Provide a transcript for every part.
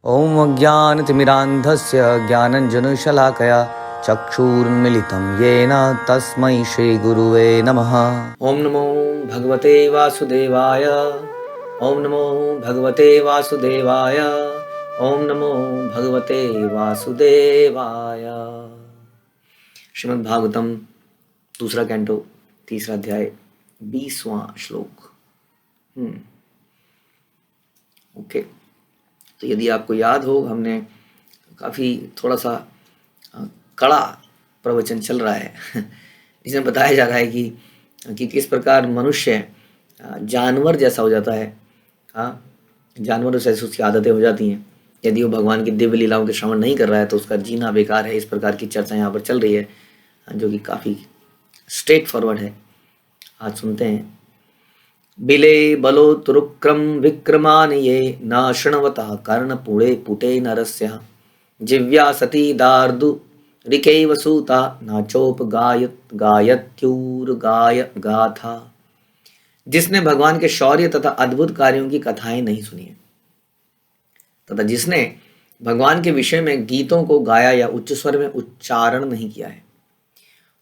ॐ अज्ञानतिमिरान्धस्य ज्ञानञ्जनशलाकया चक्षुरुन्मिलितं येन तस्मै श्रीगुरुवे नमः। ॐ नमो भगवते वासुदेवाय। ॐ नमो भगवते वासुदेवाय। ॐ नमो भगवते वासुदेवाय। श्रीमद्भागवतम दूसरा कैंटो तीसरा अध्याय 20वां श्लोक। ओके, तो यदि आपको याद हो, हमने काफ़ी थोड़ा सा कड़ा प्रवचन चल रहा है जिसमें बताया जा रहा है कि किस प्रकार मनुष्य जानवर जैसा हो जाता है। हाँ, जानवरों से उसकी आदतें हो जाती हैं। यदि वो भगवान की दिव्य लीलाओं के श्रवण नहीं कर रहा है तो उसका जीना बेकार है। इस प्रकार की चर्चा यहाँ पर चल रही है, जो कि काफ़ी स्ट्रेट फॉरवर्ड है। आज सुनते हैं। बिले बलो तुरुक्रम विक्रमान ये न शृण्वतः कर्ण पुणे पुटे नरस्य जिव्या सती दार्दु रिकैव सूता न चोप गायत्यूर गाय गाथा। जिसने भगवान के शौर्य तथा अद्भुत कार्यों की कथाएं नहीं सुनी है तथा जिसने भगवान के विषय में गीतों को गाया या उच्च स्वर में उच्चारण नहीं किया है,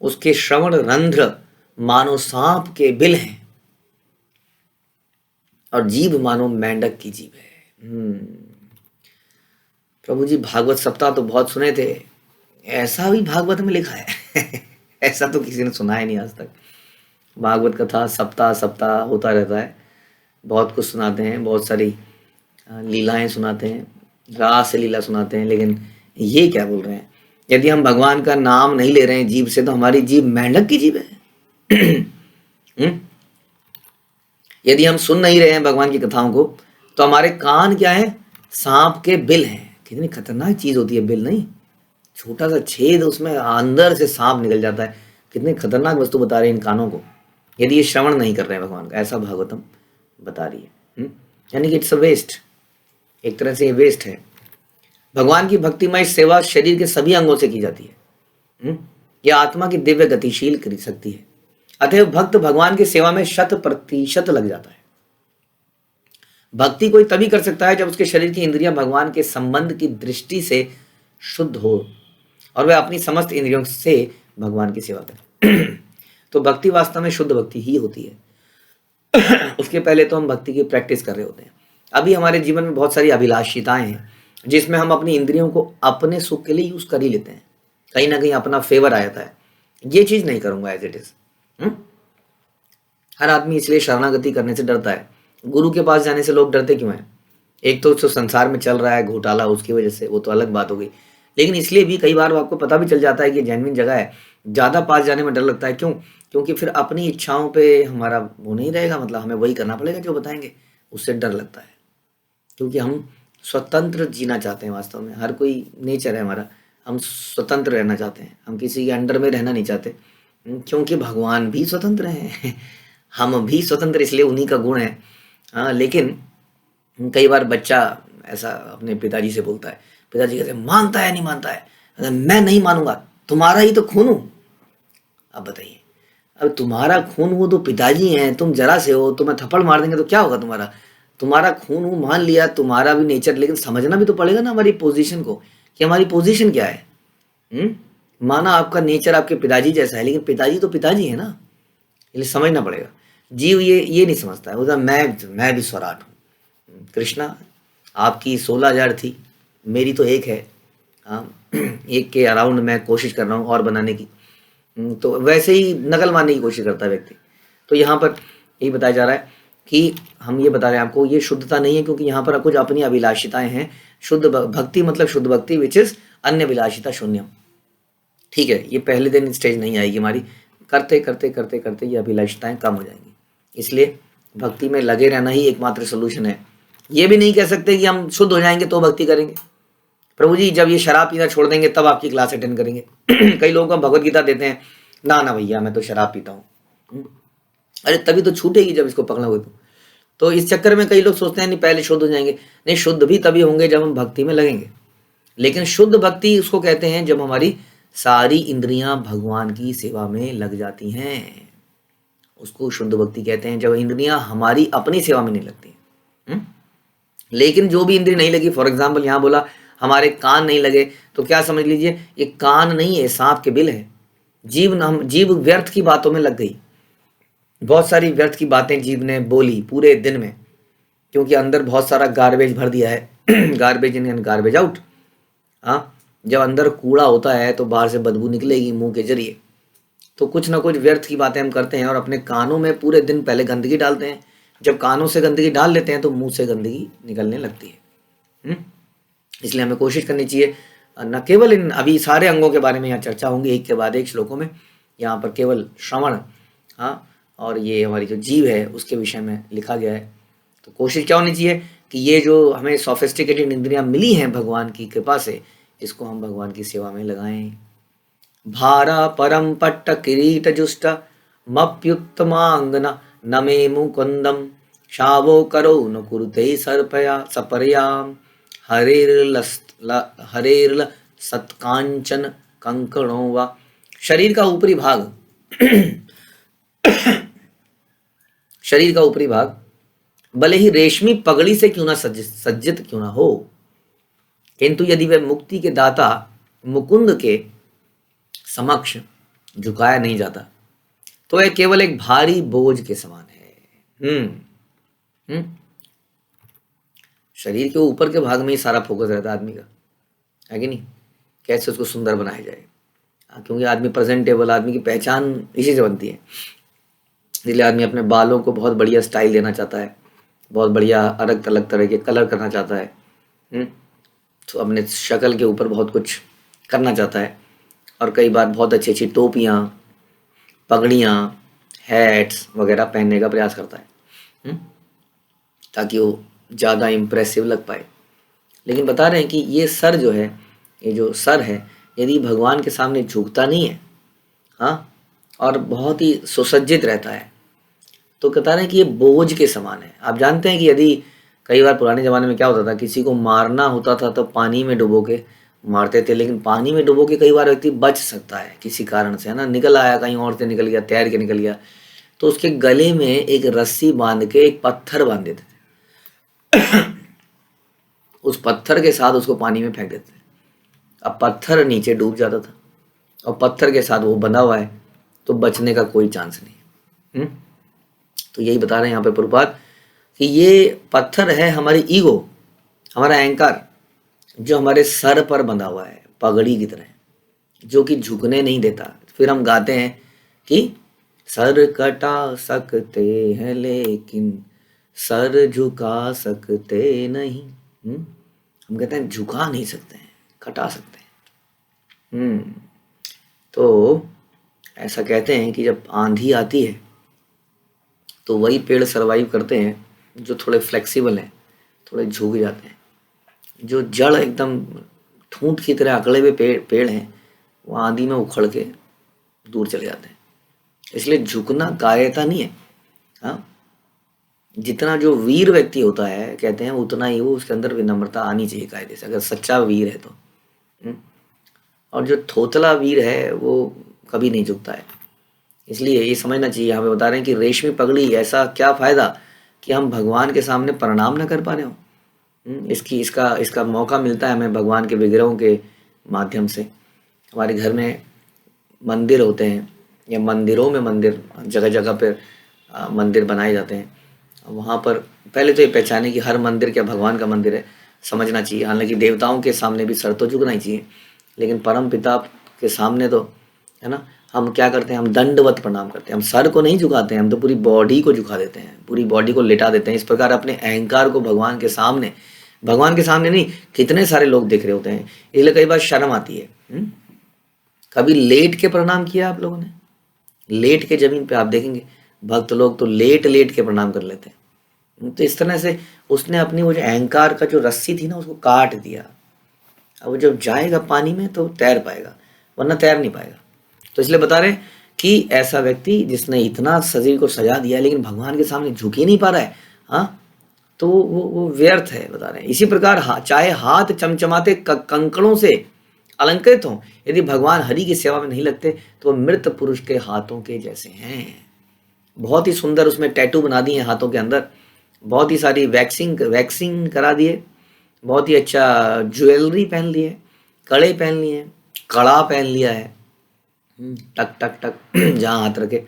उसके श्रवण रंध्र मानो सांप के बिल हैं और जीभ मानो मेंढक की जीभ है। प्रभु जी, भागवत सप्ताह तो बहुत सुने थे, ऐसा भी भागवत में लिखा है ऐसा तो किसी ने सुना ही नहीं आज तक। भागवत कथा सप्ताह सप्ताह होता रहता है, बहुत कुछ सुनाते हैं, बहुत सारी लीलाएं सुनाते हैं, रास लीला सुनाते हैं, लेकिन ये क्या बोल रहे हैं? यदि हम भगवान का नाम नहीं ले रहे हैं जीभ से तो हमारी जीभ मेंढक की जीभ है। यदि हम सुन नहीं रहे हैं भगवान की कथाओं को तो हमारे कान क्या है? सांप के बिल हैं। कितनी खतरनाक चीज होती है बिल, नहीं? छोटा सा छेद, उसमें अंदर से सांप निकल जाता है। कितनी खतरनाक वस्तु बता रहे हैं इन कानों को, यदि ये श्रवण नहीं कर रहे हैं भगवान का। ऐसा भागवतम बता रही है। यानी कि इट्स अ वेस्ट, एक तरह से ये वेस्ट है। भगवान की भक्तिमय सेवा शरीर के सभी अंगों से की जाती है। यह आत्मा की दिव्य गतिशील कर सकती है। अतः भक्त भगवान की सेवा में 100% लग जाता है। भक्ति कोई तभी कर सकता है जब उसके शरीर की इंद्रियां भगवान के संबंध की दृष्टि से शुद्ध हो और वह अपनी समस्त इंद्रियों से भगवान की सेवा करे तो भक्ति वास्तव में शुद्ध भक्ति ही होती है। उसके पहले तो हम भक्ति की प्रैक्टिस कर रहे होते हैं। अभी हमारे जीवन में बहुत सारी अभिलाषिताएं हैं जिसमें हम अपनी इंद्रियों को अपने सुख के लिए यूज कर ही लेते हैं। कहीं ना कहीं अपना फेवर आ जाता है। ये चीज नहीं करूंगा एज इट इज। हर आदमी इसलिए शरणागति करने से डरता है। गुरु के पास जाने से लोग डरते क्यों हैं? एक तो संसार में चल रहा है घोटाला, उसकी वजह से, वो तो अलग बात हो गई। लेकिन इसलिए भी कई बार आपको पता भी चल जाता है कि जेन्युइन जगह है, ज्यादा पास जाने में डर लगता है। क्यों? क्योंकि फिर अपनी इच्छाओं पे हमारा वो नहीं रहेगा, मतलब हमें वही करना पड़ेगा जो बताएंगे, उससे डर लगता है। क्योंकि हम स्वतंत्र जीना चाहते हैं। वास्तव में हर कोई नेचर है हमारा, हम स्वतंत्र रहना चाहते हैं, हम किसी के अंडर में रहना नहीं चाहते। क्योंकि भगवान भी स्वतंत्र हैं हम भी स्वतंत्र, इसलिए उन्हीं का गुण है। हाँ, लेकिन कई बार बच्चा ऐसा अपने पिताजी से बोलता है, पिताजी कहते हैं मानता है नहीं मानता है, अगर मैं नहीं मानूंगा, तुम्हारा ही तो खून हूं। अब बताइए, अब तुम्हारा खून हो तो पिताजी हैं, तुम जरा से हो, तुम्हें थप्पड़ मार देंगे तो क्या होगा? तुम्हारा खून हो, मान लिया तुम्हारा भी नेचर, लेकिन समझना भी तो पड़ेगा ना हमारी पोजीशन को, कि हमारी पोजीशन क्या है। माना आपका नेचर आपके पिताजी जैसा है, लेकिन पिताजी तो पिताजी है ना, इसलिए समझना पड़ेगा। जीव ये नहीं समझता है, बोलता मैं भी स्वराट हूँ। कृष्णा, आपकी 16,000 थी, मेरी तो एक है। हाँ, एक के अराउंड मैं कोशिश कर रहा हूँ और बनाने की। तो वैसे ही नकल मारने की कोशिश करता है व्यक्ति। तो यहाँ पर यही बताया जा रहा है कि हम ये बता रहे हैं आपको, ये शुद्धता नहीं है, क्योंकि यहाँ पर कुछ अपनी अभिलाषिताएं हैं। शुद्ध भक्ति मतलब शुद्ध भक्ति विच इज अन्य अभिलाषिता शून्यम। ठीक है, ये पहले दिन स्टेज नहीं आएगी हमारी, करते करते करते करते ये अभिलाषिताएं कम हो जाएंगी। इसलिए भक्ति में लगे रहना ही एकमात्र सोल्यूशन है। ये भी नहीं कह सकते कि हम शुद्ध हो जाएंगे तो भक्ति करेंगे। प्रभु जी, जब ये शराब पीना छोड़ देंगे तब आपकी क्लास अटेंड करेंगे। कई लोगों को भगवत गीता देते हैं, ना ना भैया मैं तो शराब पीता हूँ। अरे तभी तो छूटेगी जब इसको पकड़ोगे तो इस चक्कर में कई लोग सोचते हैं नहीं पहले शुद्ध हो जाएंगे। नहीं, शुद्ध भी तभी होंगे जब हम भक्ति में लगेंगे। लेकिन शुद्ध भक्ति उसको कहते हैं जब हमारी सारी इंद्रियां भगवान की सेवा में लग जाती हैं। उसको शुद्ध भक्ति कहते हैं जब इंद्रियां हमारी अपनी सेवा में नहीं लगती। लेकिन जो भी इंद्रिय नहीं लगी, फॉर एग्जाम्पल यहाँ बोला हमारे कान नहीं लगे, तो क्या समझ लीजिए ये कान नहीं है, सांप के बिल है। जीव व्यर्थ की बातों में लग गई, बहुत सारी व्यर्थ की बातें जीव ने बोली पूरे दिन में, क्योंकि अंदर बहुत सारा गार्बेज भर दिया है। Garbage in and garbage out. हाँ, जब अंदर कूड़ा होता है तो बाहर से बदबू निकलेगी मुंह के जरिए। तो कुछ ना कुछ व्यर्थ की बातें हम करते हैं और अपने कानों में पूरे दिन पहले गंदगी डालते हैं। जब कानों से गंदगी डाल लेते हैं तो मुंह से गंदगी निकलने लगती है। इसलिए हमें कोशिश करनी चाहिए न केवल इन अभी सारे अंगों के बारे में यहाँ चर्चा होंगी एक के बाद एक श्लोकों में, यहाँ पर केवल श्रवण, हाँ, और ये हमारी जो जीव है उसके विषय में लिखा गया है। तो कोशिश क्या होनी चाहिए कि ये जो हमें सोफिस्टिकेटेड इंद्रियां मिली हैं भगवान की कृपा से, इसको हम भगवान की सेवा में लगाएं। भारा परम पट्ट किरीट जुष्ट मप्युत्तमांगना नमे मुकुंदम शावो करो न कुरुते सर्पया सपर्याम हरेर्ल सत्कांचन कंकणो वा। शरीर का ऊपरी भाग शरीर का ऊपरी भाग भले ही रेशमी पगड़ी से क्यों ना सज्जित क्यों ना हो, किंतु यदि वह मुक्ति के दाता मुकुंद के समक्ष झुकाया नहीं जाता तो वह केवल एक भारी बोझ के समान है। शरीर के ऊपर के भाग में ही सारा फोकस रहता है आदमी का, है कि नहीं? कैसे उसको सुंदर बनाया जाए, क्योंकि आदमी प्रेजेंटेबल, आदमी की पहचान इसी से बनती है। इसलिए आदमी अपने बालों को बहुत बढ़िया स्टाइल देना चाहता है, बहुत बढ़िया अलग अलग तरह के कलर करना चाहता है। तो अपने शक्ल के ऊपर बहुत कुछ करना चाहता है और कई बार बहुत अच्छी अच्छी टोपियाँ, पगड़ियाँ, हैट्स वगैरह पहनने का प्रयास करता है ताकि वो ज़्यादा इम्प्रेसिव लग पाए। लेकिन बता रहे हैं कि ये सर जो है, ये जो सर है, यदि भगवान के सामने झुकता नहीं है, हाँ, और बहुत ही सुसज्जित रहता है, तो बता रहे हैं कि ये बोझ के समान है। आप जानते हैं कि यदि कई बार पुराने ज़माने में क्या होता था, किसी को मारना होता था तो पानी में डुबो के मारते थे, लेकिन पानी में डुबो के कई बार व्यक्ति बच सकता है किसी कारण से, है ना, निकल आया कहीं और से, निकल गया, तैर के निकल गया, तो उसके गले में एक रस्सी बांध के एक पत्थर बांध देते थे। उस पत्थर के साथ उसको पानी में फेंक देते थे। अब पत्थर नीचे डूब जाता था और पत्थर के साथ वो बंधा हुआ है, तो बचने का कोई चांस नहीं। तो यही बता रहे हैं यहाँ पे प्रभुपाद कि ये पत्थर है हमारी ईगो, हमारा अहंकार, जो हमारे सर पर बंधा हुआ है पगड़ी की तरह, जो कि झुकने नहीं देता। फिर हम गाते हैं कि सर कटा सकते हैं लेकिन सर झुका सकते नहीं। हम कहते हैं झुका नहीं सकते हैं, कटा सकते हैं। तो ऐसा कहते हैं कि जब आंधी आती है तो वही पेड़ सरवाइव करते हैं जो थोड़े फ्लेक्सिबल हैं, थोड़े झुक जाते हैं। जो जड़ एकदम ठूंठ की तरह अकड़े हुए पेड़ हैं, वो आंधी में उखड़ के दूर चले जाते हैं। इसलिए झुकना कायरता नहीं है। हाँ, जितना जो वीर व्यक्ति होता है, कहते हैं, उतना ही वो उसके अंदर विनम्रता आनी चाहिए कायदे से, अगर सच्चा वीर है तो। और जो थोतला वीर है वो कभी नहीं झुकता है। इसलिए ये समझना चाहिए। हमें बता रहे हैं कि रेशमी पगड़ी, ऐसा क्या फ़ायदा कि हम भगवान के सामने प्रणाम न कर पा रहे हो। इसका मौका मिलता है हमें भगवान के विग्रहों के माध्यम से। हमारे घर में मंदिर होते हैं या मंदिरों में मंदिर, जगह जगह पर मंदिर बनाए जाते हैं। वहाँ पर पहले तो ये पहचाने कि हर मंदिर क्या भगवान का मंदिर है, समझना चाहिए। हालांकि देवताओं के सामने भी सर तो झुकना ही चाहिए, लेकिन परम पिता के सामने तो, है ना, हम क्या करते हैं, हम दंडवत प्रणाम करते हैं। हम सर को नहीं झुकाते हैं, हम तो पूरी बॉडी को झुका देते हैं, पूरी बॉडी को लिटा देते हैं। इस प्रकार अपने अहंकार को भगवान के सामने नहीं, कितने सारे लोग देख रहे होते हैं, इसलिए कई बार शर्म आती है। कभी लेट के प्रणाम किया आप लोगों ने? लेट के जमीन पे आप देखेंगे भक्त लोग तो लेट के प्रणाम कर लेते हैं। तो इस तरह से उसने अपनी वो जो अहंकार का जो रस्सी थी ना, उसको काट दिया। अब वो जब जाएगा पानी में तो तैर पाएगा, वरना तैर नहीं पाएगा। तो इसलिए बता रहे हैं कि ऐसा व्यक्ति जिसने इतना शरीर को सजा दिया लेकिन भगवान के सामने झुक ही नहीं पा रहा है, हाँ, तो वो व्यर्थ है, बता रहे हैं। इसी प्रकार चाहे हाथ चमचमाते कंकड़ों से अलंकृत हों, यदि भगवान हरि की सेवा में नहीं लगते तो वह मृत पुरुष के हाथों के जैसे हैं। बहुत ही सुंदर उसमें टैटू बना दिए हैं हाथों के अंदर, बहुत ही सारी वैक्सिंग करा दिए, बहुत ही अच्छा ज्वेलरी पहन ली है, कड़े पहन लिए हैं, कड़ा पहन लिया है, टक टक टक जहाँ हाथ रखे।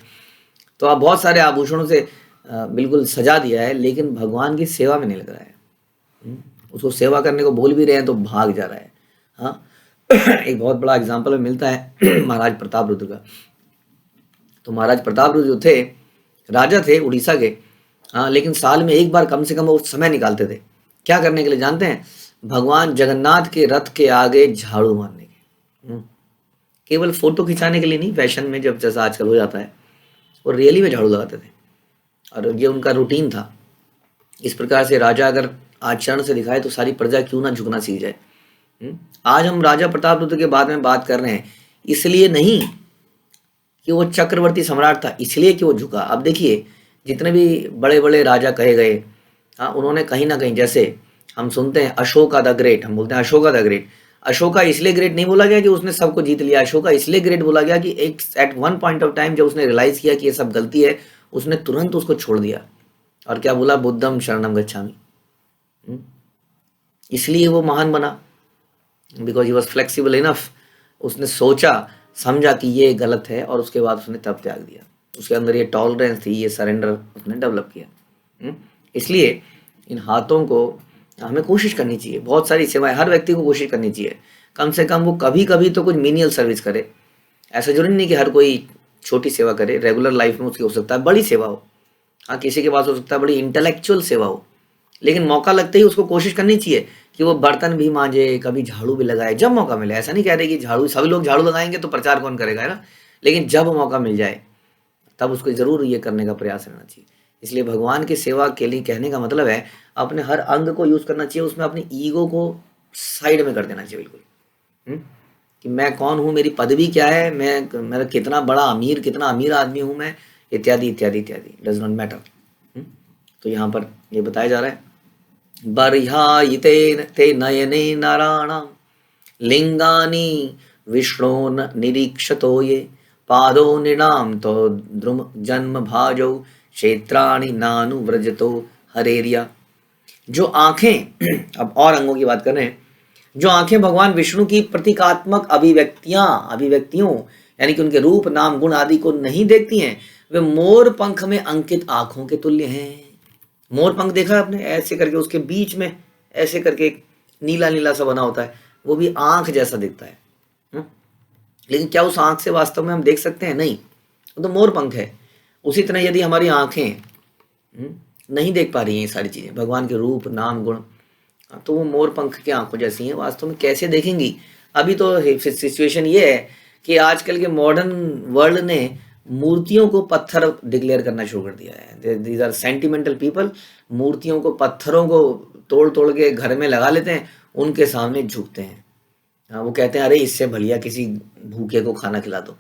तो आप बहुत सारे आभूषणों से बिल्कुल सजा दिया है, लेकिन भगवान की सेवा में नहीं लग रहा है। उसको सेवा करने को बोल भी रहे हैं तो भाग जा रहा है। हाँ एक बहुत बड़ा एग्जाम्पल मिलता है महाराज प्रताप रुद्र का। तो महाराज प्रताप रुद्र जो थे, राजा थे उड़ीसा के। हाँ, लेकिन साल में एक बार कम से कम वो समय निकालते थे। क्या करने के लिए जानते हैं? भगवान जगन्नाथ के रथ के आगे झाड़ू मारने के। केवल फोटो खिंचाने के लिए नहीं, फैशन में जब जैसा आजकल हो जाता है, वो रियली में झाड़ू लगाते थे और ये उनका रूटीन था। इस प्रकार से राजा अगर आचरण से दिखाए तो सारी प्रजा क्यों ना झुकना सीख जाए। आज हम राजा प्रताप रुद्र के बारे में बात कर रहे हैं, इसलिए नहीं कि वो चक्रवर्ती सम्राट था, इसलिए कि वो झुका। अब देखिए, जितने भी बड़े बड़े राजा कहे गए, हाँ, उन्होंने कहीं ना कहीं, जैसे हम सुनते हैं अशोका द ग्रेट, हम बोलते हैं अशोका द ग्रेट। अशोका इसलिए ग्रेट नहीं बोला गया कि उसने सबको जीत लिया, अशोका इसलिए ग्रेट बोला गया कि एक at one point of time जब उसने रियलाइज किया कि ये सब गलती है, उसने तुरंत उसको छोड़ दिया और क्या बोला? बुद्धम शरणम गच्छामि। इसलिए वो महान बना, because he was flexible enough. उसने सोचा समझा कि ये गलत है और उसके बाद उसने तब त्याग दिया। उसके अंदर ये टॉलरेंस थी, ये सरेंडर उसने डेवलप किया। इसलिए इन हाथों को हमें कोशिश करनी चाहिए, बहुत सारी सेवाएं हर व्यक्ति को कोशिश करनी चाहिए, कम से कम वो कभी कभी तो कुछ मीनियल सर्विस करे। ऐसा जरूरी नहीं कि हर कोई छोटी सेवा करे, रेगुलर लाइफ में उसकी हो सकता है बड़ी सेवा हो। हाँ, किसी के पास हो सकता है बड़ी इंटेलेक्चुअल सेवा हो, लेकिन मौका लगते ही उसको कोशिश करनी चाहिए कि वो बर्तन भी मांजे, कभी झाड़ू भी लगाए जब मौका मिले। ऐसा नहीं कह रहे कि झाड़ू सभी लोग झाड़ू लगाएंगे तो प्रचार कौन करेगा, है ना? लेकिन जब मौका मिल जाए तब उसको जरूर ये करने का प्रयास रहना चाहिए। इसलिए भगवान की सेवा के लिए कहने का मतलब है अपने हर अंग को यूज करना चाहिए, उसमें अपनी ईगो को साइड में कर देना चाहिए बिल्कुल। कि मैं कौन हूँ, मेरी पदवी क्या है, मैं मेरा कितना अमीर आदमी हूँ मैं, इत्यादि इत्यादि इत्यादि, डज नॉट मैटर। तो यहाँ पर ये बताया जा रहा है, बर्ह्यायिते ते नयने नाराणां लिंगानि विष्णोन निरीक्षतो ये पादो निणाम तो द्रुम जन्म भाजो क्षेत्राणि नानुव्रजतो हरेरिया। जो आंखें अब और अंगों की बात कर रहे हैं, जो आंखें भगवान विष्णु की प्रतीकात्मक अभिव्यक्तियों यानी कि उनके रूप नाम गुण आदि को नहीं देखती हैं, वे मोर पंख में अंकित आंखों के तुल्य हैं। मोर पंख देखा आपने? ऐसे करके उसके बीच में ऐसे करके एक नीला नीला सा बना होता है, वो भी आंख जैसा दिखता है। लेकिन क्या उस आंख से वास्तव में हम देख सकते हैं? नहीं, वो तो मोर पंख है। उसी तरह यदि हमारी आंखें नहीं देख पा रही हैं ये सारी चीजें, भगवान के रूप नाम गुण, तो वो मोर पंख की आंखों जैसी हैं, वास्तव में कैसे देखेंगी? अभी तो सिचुएशन ये है कि आजकल के मॉडर्न वर्ल्ड ने मूर्तियों को पत्थर डिक्लेयर करना शुरू कर दिया है। These are sentimental people. मूर्तियों को, पत्थरों को तोड़ तोड़ के घर में लगा लेते हैं, उनके सामने झुकते हैं। हाँ, वो कहते हैं अरे इससे भलिया किसी भूखे को खाना खिला दो।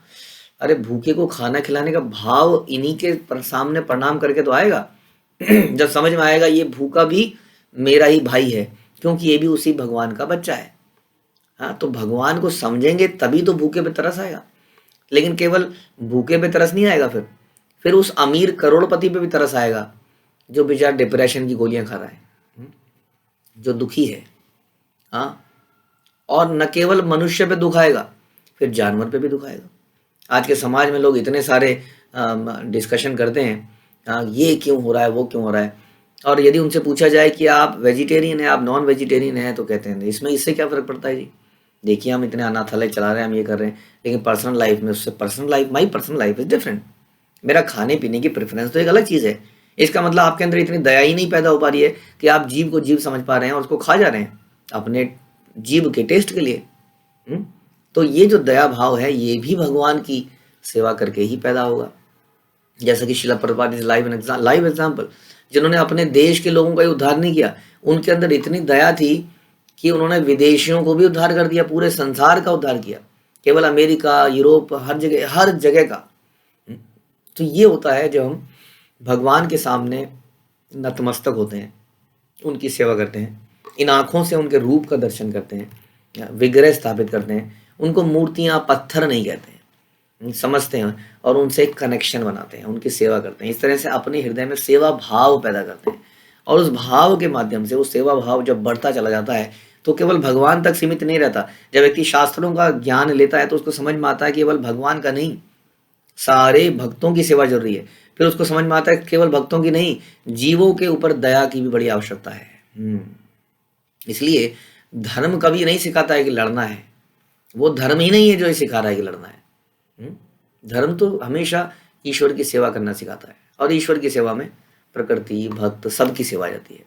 अरे भूखे को खाना खिलाने का भाव इन्हीं के सामने प्रणाम करके तो आएगा जब समझ में आएगा ये भूखा भी मेरा ही भाई है, क्योंकि ये भी उसी भगवान का बच्चा है। हाँ, तो भगवान को समझेंगे तभी तो भूखे पे तरस आएगा। लेकिन केवल भूखे पे तरस नहीं आएगा, फिर उस अमीर करोड़पति पे भी तरस आएगा जो बेचारा डिप्रेशन की गोलियां खा रहा है, जो दुखी है। हाँ, और न केवल मनुष्य पे दुख आएगा, फिर जानवर पे भी दुख आएगा। आज के समाज में लोग इतने सारे डिस्कशन करते हैं, ये क्यों हो रहा है, वो क्यों हो रहा है, और यदि उनसे पूछा जाए कि आप वेजिटेरियन हैं, आप नॉन वेजिटेरियन हैं, तो कहते हैं इससे क्या फ़र्क पड़ता है जी? देखिए हम इतने अनाथालय चला रहे हैं, हम ये कर रहे हैं, लेकिन पर्सनल लाइफ में उससे my personal life is different. मेरा खाने पीने की प्रेफरेंस तो एक अलग चीज़ है। इसका मतलब आपके अंदर इतनी दया ही नहीं पैदा हो पा रही है कि आप जीव को जीव समझ पा रहे हैं और उसको खा जा रहे हैं अपने जीव के टेस्ट के लिए। तो ये जो दया भाव है, ये भी भगवान की सेवा करके ही पैदा होगा। जैसा कि शिला प्रभुपाद इज लाइव एग्जाम्पल, जिन्होंने अपने देश के लोगों का ही उद्धार नहीं किया, उनके अंदर इतनी दया थी कि उन्होंने विदेशियों को भी उद्धार कर दिया, पूरे संसार का उद्धार किया, केवल अमेरिका, यूरोप, हर जगह का। तो ये होता है जब हम भगवान के सामने नतमस्तक होते हैं, उनकी सेवा करते हैं, इन आँखों से उनके रूप का दर्शन करते हैं, विग्रह स्थापित करते हैं, उनको मूर्तियाँ पत्थर नहीं कहते हैं, समझते हैं और उनसे एक कनेक्शन बनाते हैं, उनकी सेवा करते हैं। इस तरह से अपने हृदय में सेवा भाव पैदा करते हैं और उस भाव के माध्यम से वो सेवा भाव जब बढ़ता चला जाता है तो केवल भगवान तक सीमित नहीं रहता। जब व्यक्ति शास्त्रों का ज्ञान लेता है तो उसको समझ में आता है कि केवल भगवान का नहीं, सारे भक्तों की सेवा जरूरी है। फिर उसको समझ में आता है कि केवल भक्तों की नहीं, जीवों के ऊपर दया की भी बड़ी आवश्यकता है। इसलिए धर्म कभी नहीं सिखाता है कि लड़ना है, वो धर्म ही नहीं है जो ये सिखा रहा है कि लड़ना है। धर्म तो हमेशा ईश्वर की सेवा करना सिखाता है, और ईश्वर की सेवा में प्रकृति, भक्त, सबकी सेवा जाती है।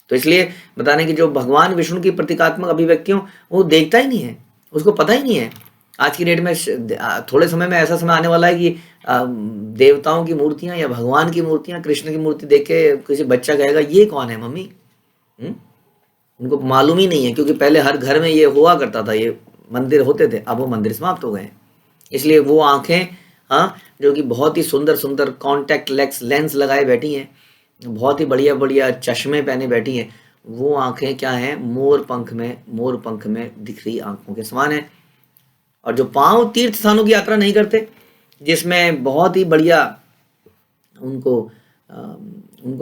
तो इसलिए बता रहे हैं कि जो भगवान विष्णु की प्रतीकात्मक अभिव्यक्तियों वो देखता ही नहीं है, उसको पता ही नहीं है। आज की डेट में थोड़े समय में ऐसा समय आने वाला है कि देवताओं की मूर्तियां या भगवान की मूर्तियां, कृष्ण की मूर्ति देख के किसी बच्चा कहेगा ये कौन है मम्मी। उनको मालूम ही नहीं है, क्योंकि पहले हर घर में ये हुआ करता था, ये मंदिर होते थे, अब वो मंदिर समाप्त हो गए हैं। इसलिए वो आंखें, हाँ, जो कि बहुत ही सुंदर सुंदर कॉन्टैक्ट लेंस लगाए बैठी हैं, बहुत ही बढ़िया बढ़िया चश्मे पहने बैठी हैं, वो आंखें क्या हैं, मोर पंख में दिख रही आंखों के समान है। और जो पांव तीर्थ स्थानों की यात्रा नहीं करते, जिसमें बहुत ही बढ़िया उनको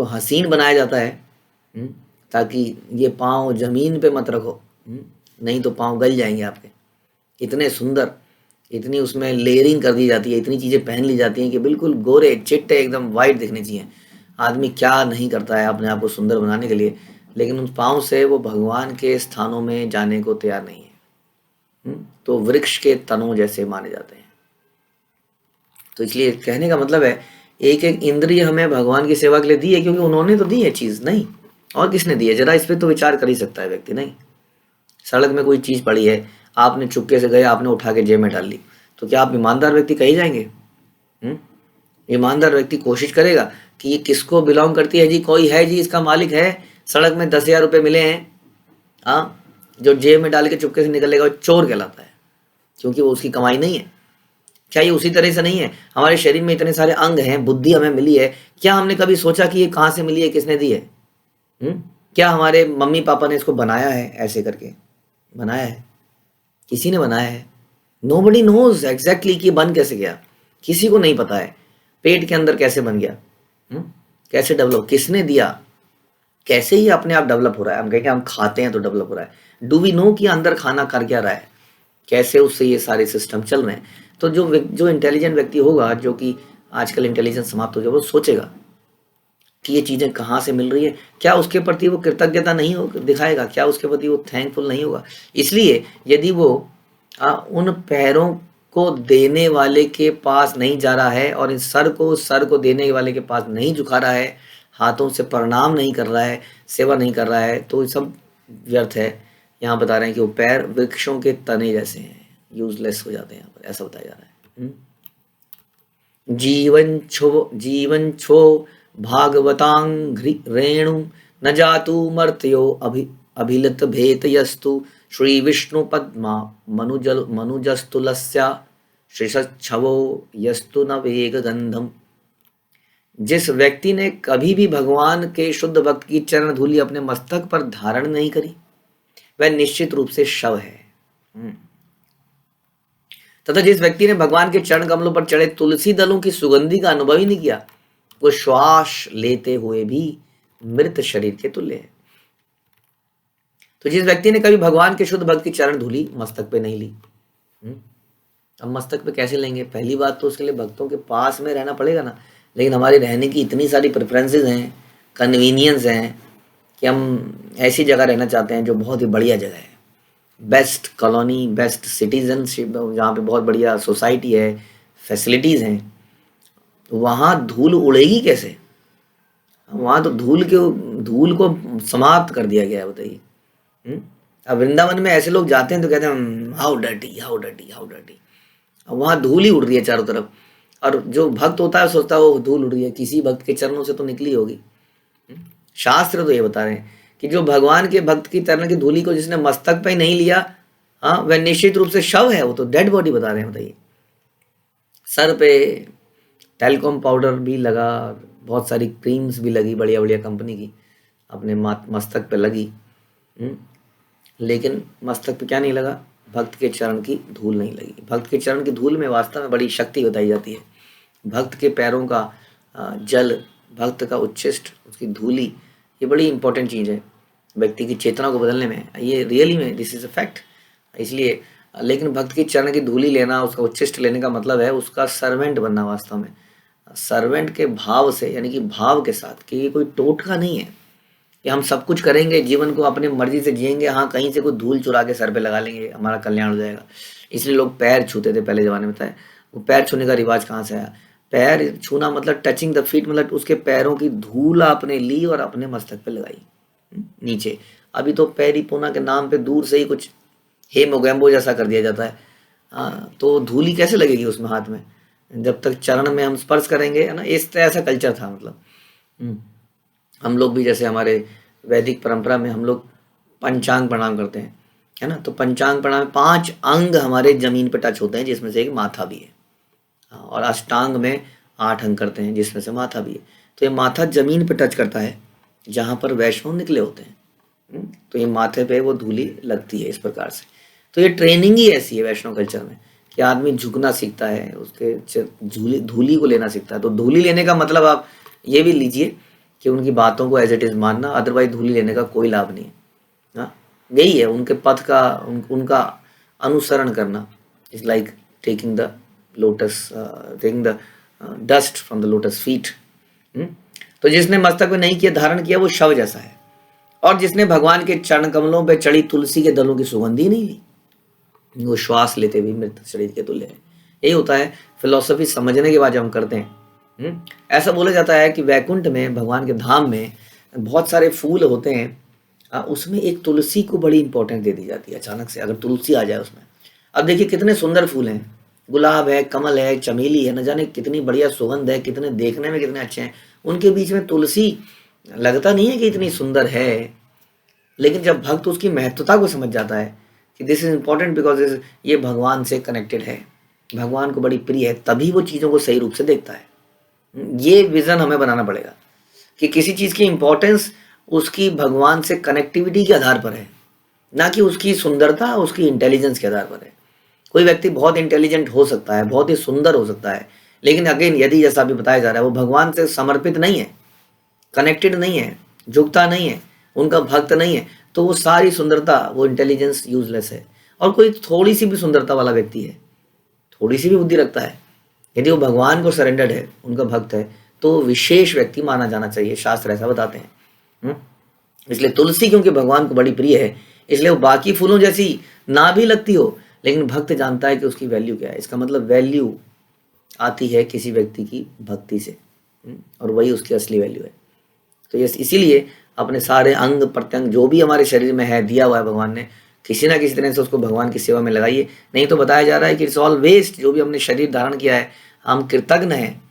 हसीन बनाया जाता है, ताकि ये पांव जमीन पे मत रखो, नहीं तो पांव गल जाएंगे आपके। इतने सुंदर, इतनी उसमें लेयरिंग कर दी जाती है, इतनी चीजें पहन ली जाती हैं कि बिल्कुल गोरे चिट्टे एकदम वाइट दिखने चाहिए। आदमी क्या नहीं करता है अपने आप को सुंदर बनाने के लिए, लेकिन उन पांव से वो भगवान के स्थानों में जाने को तैयार नहीं है। तो वृक्ष के तनों जैसे माने जाते हैं। तो इसलिए कहने का मतलब है, एक एक इंद्रिय हमें भगवान की सेवा के लिए दी है, क्योंकि उन्होंने तो दी है चीज, नहीं और किसने दी है। जरा इस पर तो विचार कर ही सकता है व्यक्ति। नहीं, सड़क में कोई चीज पड़ी है, आपने चुपके से गए, आपने उठा के जेब में डाल ली, तो क्या आप ईमानदार व्यक्ति कहे जाएंगे? ईमानदार व्यक्ति कोशिश करेगा कि ये किसको बिलोंग करती है जी, कोई है जी इसका मालिक है, सड़क में 10,000 रुपये मिले हैं, हाँ, जो जेब में डाल के चुपके से निकलेगा वो चोर कहलाता है, क्योंकि वो उसकी कमाई नहीं है। क्या ये उसी तरह से नहीं है? हमारे शरीर में इतने सारे अंग हैं, बुद्धि हमें मिली है, क्या हमने कभी सोचा कि ये कहाँ से मिली है, किसने दी है? क्या हमारे मम्मी पापा ने इसको बनाया है? ऐसे करके बनाया है? किसी ने बनाया है? नोबडी नोज एग्जैक्टली कि बन कैसे गया, किसी को नहीं पता है। पेट के अंदर कैसे बन गया, कैसे डेवलप, किसने दिया, कैसे ही अपने आप डेवलप हो रहा है। हम कहेंगे हम खाते हैं तो डेवलप हो रहा है। डू वी नो कि अंदर खाना कर क्या रहा है, कैसे उससे ये सारे सिस्टम चल रहे हैं। तो जो इंटेलिजेंट व्यक्ति होगा, जो कि आजकल इंटेलिजेंस समाप्त हो गया, वो सोचेगा कि ये चीज़ें कहाँ से मिल रही है। क्या उसके प्रति वो कृतज्ञता नहीं हो दिखाएगा? क्या उसके प्रति वो थैंकफुल नहीं होगा? इसलिए यदि वो उन पैरों को देने वाले के पास नहीं जा रहा है, और इस सर को देने वाले के पास नहीं झुका रहा है, हाथों से प्रणाम नहीं कर रहा है, सेवा नहीं कर रहा है, तो ये सब व्यर्थ है। यहाँ बता रहे हैं कि वो पैर वृक्षों के तने जैसे हैं, यूजलेस हो जाते हैं। यहाँ पर ऐसा बताया जा रहा है। जीवन छो भागवतांघ्रि रेणु न जातु मर्त्यो अभिलत भेतयस्तु श्री विष्णु पद्मा मनुजस्तुलस्या श्रीषच्छवो यस्तु न वेग गंधम। जिस व्यक्ति ने कभी भी भगवान के शुद्ध भक्त की चरण धूलि अपने मस्तक पर धारण नहीं करी, वह निश्चित रूप से शव है। तथा जिस व्यक्ति ने भगवान के चरण कमलों पर चढ़े तुलसी दलों की सुगंधि का अनुभव ही नहीं किया, वो श्वास लेते हुए भी मृत शरीर के तुल्य है। तो जिस व्यक्ति ने कभी भगवान के शुद्ध भक्त की चरण धूलि मस्तक पे नहीं ली, अब मस्तक पे कैसे लेंगे? पहली बात तो उसके लिए भक्तों के पास में रहना पड़ेगा ना। लेकिन हमारी रहने की इतनी सारी प्रेफरेंसेस हैं, कन्वीनियंस हैं, कि हम ऐसी जगह रहना चाहते हैं जो बहुत ही बढ़िया जगह है, बेस्ट कॉलोनी, बेस्ट सिटीजनशिप, जहाँ पे बहुत बढ़िया सोसाइटी है, फैसिलिटीज़ हैं। तो वहाँ धूल उड़ेगी कैसे? वहाँ तो धूल को समाप्त कर दिया गया है, बताइए। अब वृंदावन में ऐसे लोग जाते हैं तो कहते हैं how dirty, how dirty, how dirty. अब वहाँ धूल ही उड़ रही है चारों तरफ, और जो भक्त होता है सोचता है वो धूल उड़ रही है, किसी भक्त के चरणों से तो निकली होगी। शास्त्र तो ये बता रहे हैं कि जो भगवान के भक्त की चरण की धूली को जिसने मस्तक पे नहीं लिया, हाँ, वह निश्चित रूप से शव है, वो तो डेड बॉडी बता रहे हैं। बताइए, सर पे टेलकॉम पाउडर भी लगा, बहुत सारी क्रीम्स भी लगी बढ़िया बढ़िया कंपनी की, अपने मस्तक पे लगी, लेकिन मस्तक पे क्या नहीं लगा? भक्त के चरण की धूल नहीं लगी। भक्त के चरण की धूल में वास्तव में बड़ी शक्ति बताई जाती है। भक्त के पैरों का जल, भक्त का उच्छिष्ट, उसकी धूली ये बड़ी इंपॉर्टेंट चीज़ है व्यक्ति की चेतना को बदलने में, ये रियली में दिस इज़ अ फैक्ट। इसलिए लेकिन भक्त की चरण की धूली लेना, उसका उच्छिष्ट लेने का मतलब है उसका सर्वेंट बनना वास्तव में, सर्वेंट के भाव से, यानी कि भाव के साथ, कि ये कोई टोटका नहीं है कि हम सब कुछ करेंगे, जीवन को अपनी मर्जी से जिएंगे, हाँ कहीं से कोई धूल चुरा के सर पे लगा लेंगे हमारा कल्याण हो जाएगा। इसलिए लोग पैर छूते थे पहले ज़माने में, बताए वो पैर छूने का रिवाज कहाँ से आया। पैर छूना मतलब टचिंग द फीट, मतलब उसके पैरों की धूल आपने ली और अपने मस्तक पे लगाई नीचे। अभी तो पैरी पोना के नाम पे दूर से ही कुछ हे मोगैम्बो जैसा कर दिया जाता है। तो धूली कैसे लगेगी उसमें हाथ में, जब तक चरण में हम स्पर्श करेंगे, है ना। इस तरह ऐसा कल्चर था, मतलब हम लोग भी जैसे हमारे वैदिक परंपरा में हम लोग पंचांग प्रणाम करते हैं, है ना। तो पंचांग प्रणाम में 5 अंग हमारे जमीन पे टच होते हैं, जिसमें से एक माथा भी है। और अष्टांग में 8 अंग करते हैं, जिसमें से माथा भी है। तो ये माथा जमीन पे टच करता है जहाँ पर वैष्णव निकले होते हैं। तो ये माथे पे वो धूली लगती है इस प्रकार से। तो ये ट्रेनिंग ही ऐसी है वैष्णव कल्चर में कि आदमी झुकना सीखता है, उसके धूली को लेना सीखता है। तो धूली लेने का मतलब आप ये भी लीजिए कि उनकी बातों को एज इट इज़ मानना, अदरवाइज धूली लेने का कोई लाभ नहीं है। हाँ, यही है उनके पथ का, उनका अनुसरण करना is like taking the lotus, taking the dust from the lotus feet. तो जिसने मस्तक में नहीं किया, धारण किया, वो शव जैसा है। और जिसने भगवान के चरण कमलों पे चढ़ी तुलसी के दलों की सुगंधी नहीं ली, वो श्वास लेते भी मृत शरीर के तुल्य है। यही होता है फिलॉसफी समझने के बाद जब हम करते हैं। ऐसा बोला जाता है कि वैकुंठ में, भगवान के धाम में बहुत सारे फूल होते हैं, उसमें एक तुलसी को बड़ी इंपॉर्टेंस दे दी जाती है अचानक से, अगर तुलसी आ जाए उसमें। अब देखिए कितने सुंदर फूल हैं, गुलाब है, कमल है, चमेली है, न जाने कितनी बढ़िया सुगंध है, कितने देखने में कितने अच्छे हैं, उनके बीच में तुलसी लगता नहीं है कि इतनी सुंदर है। लेकिन जब भक्त उसकी महत्वता को समझ जाता है कि दिस इज इम्पॉर्टेंट बिकॉज ये भगवान से कनेक्टेड है, भगवान को बड़ी प्रिय है, तभी वो चीज़ों को सही रूप से देखता है। ये विज़न हमें बनाना पड़ेगा कि किसी चीज़ की इम्पोर्टेंस उसकी भगवान से कनेक्टिविटी के आधार पर है, ना कि उसकी सुंदरता, उसकी इंटेलिजेंस के आधार पर है। कोई व्यक्ति बहुत इंटेलिजेंट हो सकता है, बहुत ही सुंदर हो सकता है, लेकिन अगेन यदि जैसा अभी बताया जा रहा है वो भगवान से समर्पित नहीं है, कनेक्टेड नहीं है, झुकता नहीं है, उनका भक्त नहीं है, तो वो सारी सुंदरता, वो इंटेलिजेंस यूजलेस है। और कोई थोड़ी सी भी सुंदरता वाला व्यक्ति है, थोड़ी सी भी बुद्धि रखता है, यदि वो भगवान को सरेंडर्ड है, उनका भक्त है, तो विशेष व्यक्ति माना जाना चाहिए, शास्त्र ऐसा बताते हैं। इसलिए तुलसी क्योंकि भगवान को बड़ी प्रिय है, इसलिए वो बाकी फूलों जैसी ना भी लगती हो, लेकिन भक्त जानता है कि उसकी वैल्यू क्या है। इसका मतलब वैल्यू आती है किसी व्यक्ति की भक्ति से, और वही उसकी असली वैल्यू है। तो ये इसीलिए अपने सारे अंग प्रत्यंग जो भी हमारे शरीर में है, दिया हुआ है भगवान ने, किसी ना किसी तरह से उसको भगवान की सेवा में लगाइए। नहीं तो बताया जा रहा है कि इट्स ऑल वेस्ट, जो भी हमने शरीर धारण किया है। हम कृतज्ञ हैं,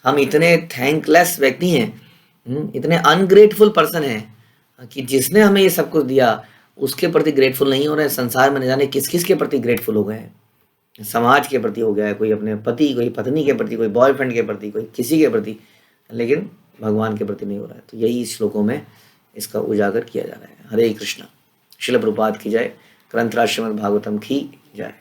हम इतने थैंकलेस व्यक्ति हैं, इतने अनग्रेटफुल पर्सन हैं कि जिसने हमें ये सब कुछ दिया उसके प्रति ग्रेटफुल नहीं हो रहे हैं। संसार में न जाने किस किस के प्रति ग्रेटफुल हो गए हैं, समाज के प्रति हो गया है, कोई अपने पति, कोई पत्नी के प्रति, कोई बॉयफ्रेंड के प्रति, कोई किसी के प्रति, लेकिन भगवान के प्रति नहीं हो रहा है। तो यही श्लोकों में इसका उजागर किया जा रहा है। हरे कृष्णा। श्रील प्रभुपाद की जय। ग्रंथराज श्रीमद् भागवतम की जय।